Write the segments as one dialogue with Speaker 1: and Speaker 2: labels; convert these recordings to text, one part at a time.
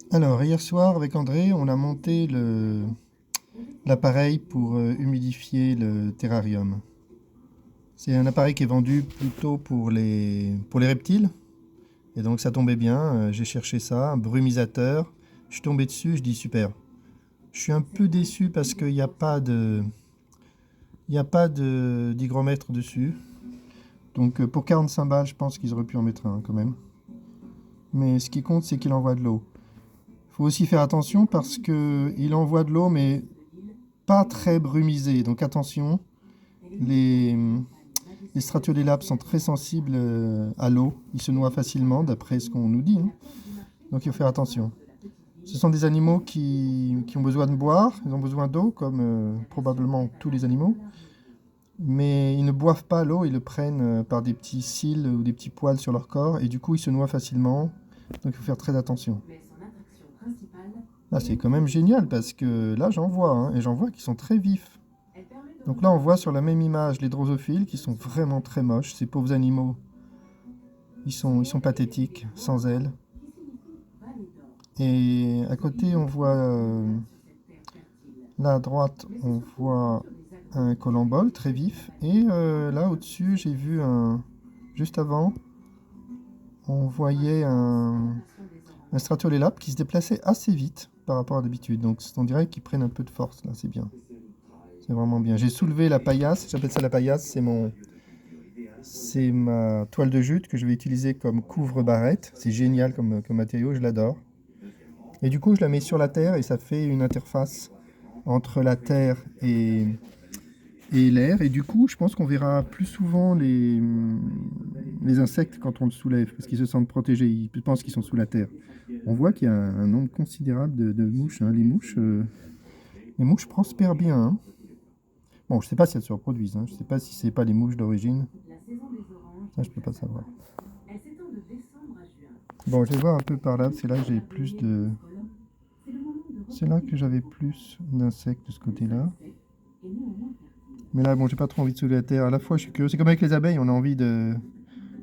Speaker 1: Alors, hier soir, avec André, on a monté l'appareil pour humidifier le terrarium. C'est un appareil qui est vendu plutôt pour les reptiles. Et donc, ça tombait bien. J'ai cherché ça, un brumisateur. Je suis tombé dessus, je dis super. Je suis un peu déçu parce qu'il n'y a pas d'hygromètre dessus. Donc, pour 45 balles, je pense qu'ils auraient pu en mettre un quand même. Mais ce qui compte, c'est qu'il envoie de l'eau. Il faut aussi faire attention parce qu'il envoie de l'eau, mais pas très brumisé. Donc attention, les, les stratiolélapes sont très sensibles à l'eau. Ils se noient facilement, d'après ce qu'on nous dit, hein. Donc il faut faire attention. Ce sont des animaux qui ont besoin de boire, ils ont besoin d'eau, comme probablement tous les animaux. Mais ils ne boivent pas l'eau, ils le prennent par des petits cils ou des petits poils sur leur corps, et du coup ils se noient facilement. Donc il faut faire très attention. Là c'est quand même génial, parce que là j'en vois, hein, et j'en vois qui sont très vifs. Donc là, on voit sur la même image les drosophiles qui sont vraiment très moches. Ces pauvres animaux, ils sont pathétiques, sans ailes. Et à côté, on voit, là à droite, on voit un columbole très vif. Et là au-dessus, j'ai vu juste avant, on voyait un stratolélape qui se déplaçait assez vite par rapport à d'habitude. Donc on dirait qu'ils prennent un peu de force, là, c'est bien. C'est vraiment bien. J'ai soulevé la paillasse, j'appelle ça la paillasse, c'est ma toile de jute que je vais utiliser comme couvre-barrette. C'est génial comme matériau, je l'adore. Et du coup, je la mets sur la terre et ça fait une interface entre la terre et l'air. Et du coup, je pense qu'on verra plus souvent les insectes quand on le soulève, parce qu'ils se sentent protégés, ils pensent qu'ils sont sous la terre. On voit qu'il y a un nombre considérable de mouches, hein. Les mouches prospèrent bien, hein. Bon, je ne sais pas si elles se reproduisent, hein. Je ne sais pas si c'est pas les mouches d'origine. Ça, je peux pas savoir. Bon, je vais voir un peu par là. C'est là que j'ai plus de. C'est là que j'avais plus d'insectes de ce côté-là. Mais là, bon, j'ai pas trop envie de soulever la terre. À la fois, je suis curieux. C'est comme avec les abeilles. On a envie de.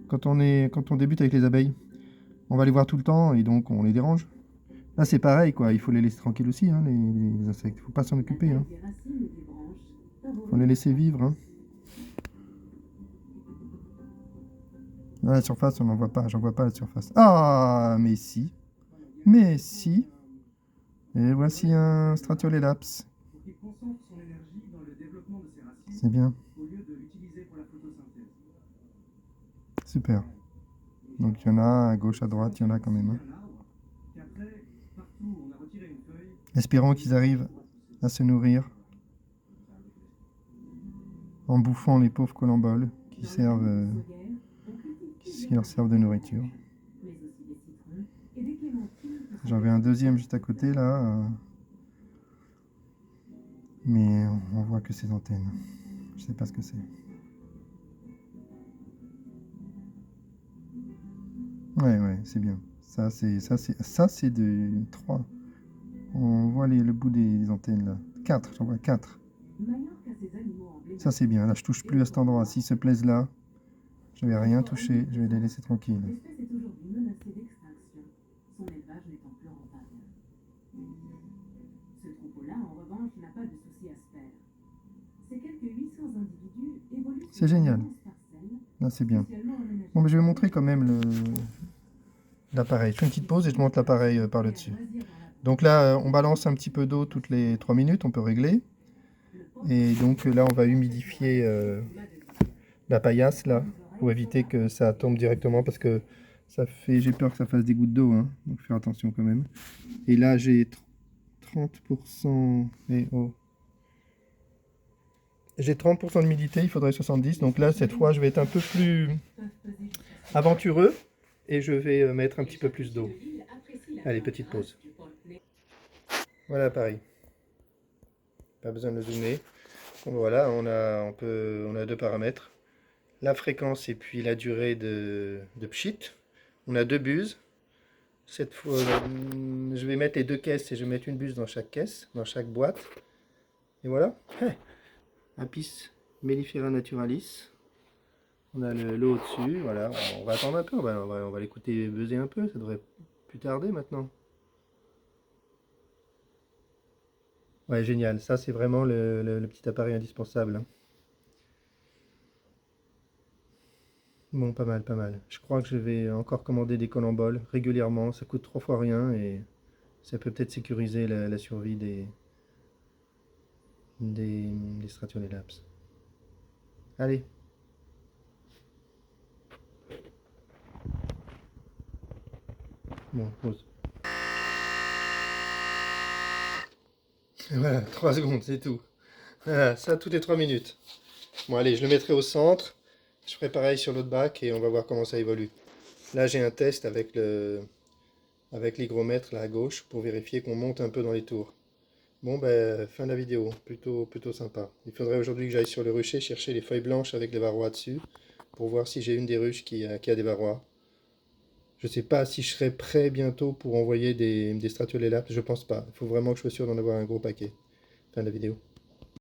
Speaker 1: Quand on débute avec les abeilles, on va les voir tout le temps et donc on les dérange. Là, c'est pareil, quoi. Il faut les laisser tranquilles aussi, hein, les insectes. Il faut pas s'en occuper, hein. Faut les laisser vivre, hein. Là, la surface, on n'en voit pas. J'en vois pas la surface. Ah, mais si. Mais si. Et voici un Stratiolelaps. C'est bien. Super. Donc il y en a à gauche, à droite, il y en a quand même, hein. Espérons qu'ils arrivent à se nourrir en bouffant les pauvres colamboles qui leur servent de nourriture. J'en vais un deuxième juste à côté là, mais on voit que ces antennes. Je sais pas ce que c'est. Ouais, c'est bien. Ça c'est de 3. On voit le bout des antennes là. 4, j'en vois 4. Ça c'est bien. Là je touche plus à cet endroit. S'ils se plaisent là, je vais rien toucher. Je vais les laisser tranquilles. C'est génial. Là c'est bien. Bon, mais je vais montrer quand même l'appareil. Je fais une petite pause et je monte l'appareil par le dessus. Donc là, on balance un petit peu d'eau toutes les 3 minutes, on peut régler. Et donc là, on va humidifier la paillasse là, pour éviter que ça tombe directement, parce que j'ai peur que ça fasse des gouttes d'eau, hein. Donc faire attention quand même. Et là, j'ai 30%. J'ai 30% d'humidité, il faudrait 70. Donc là, cette fois, je vais être un peu plus aventureux et je vais mettre un petit peu plus d'eau. Allez, petite pause. Voilà, pareil. Pas besoin de le zoomer. Donc voilà, on a deux paramètres. La fréquence et puis la durée de pchit. On a deux buses. Cette fois, je vais mettre les deux caisses et je vais mettre une buse dans chaque caisse, dans chaque boîte. Et voilà. Apis mellifera naturalis. On a l'eau au-dessus. Voilà. On va attendre un peu. On va l'écouter buzzer un peu. Ça devrait plus tarder maintenant. Ouais, génial. Ça, c'est vraiment le petit appareil indispensable, hein. Bon, pas mal, pas mal. Je crois que je vais encore commander des colamboles régulièrement. Ça coûte 3 fois rien et ça peut peut-être sécuriser la survie des Stratolabs. Allez, bon, pause. Voilà, 3 secondes, c'est tout. Voilà, ça toutes les 3 minutes. Bon, allez, je le mettrai au centre. Je ferai pareil sur l'autre bac et on va voir comment ça évolue. Là, j'ai un test avec l'hygromètre là à gauche pour vérifier qu'on monte un peu dans les tours. Bon, ben, fin de la vidéo. Plutôt sympa. Il faudrait aujourd'hui que j'aille sur le rucher chercher les feuilles blanches avec les varrois dessus pour voir si j'ai une des ruches qui a des varrois. Je sais pas si je serai prêt bientôt pour envoyer des stratolélapes. Je pense pas. Il faut vraiment que je sois sûr d'en avoir un gros paquet. Fin de la vidéo.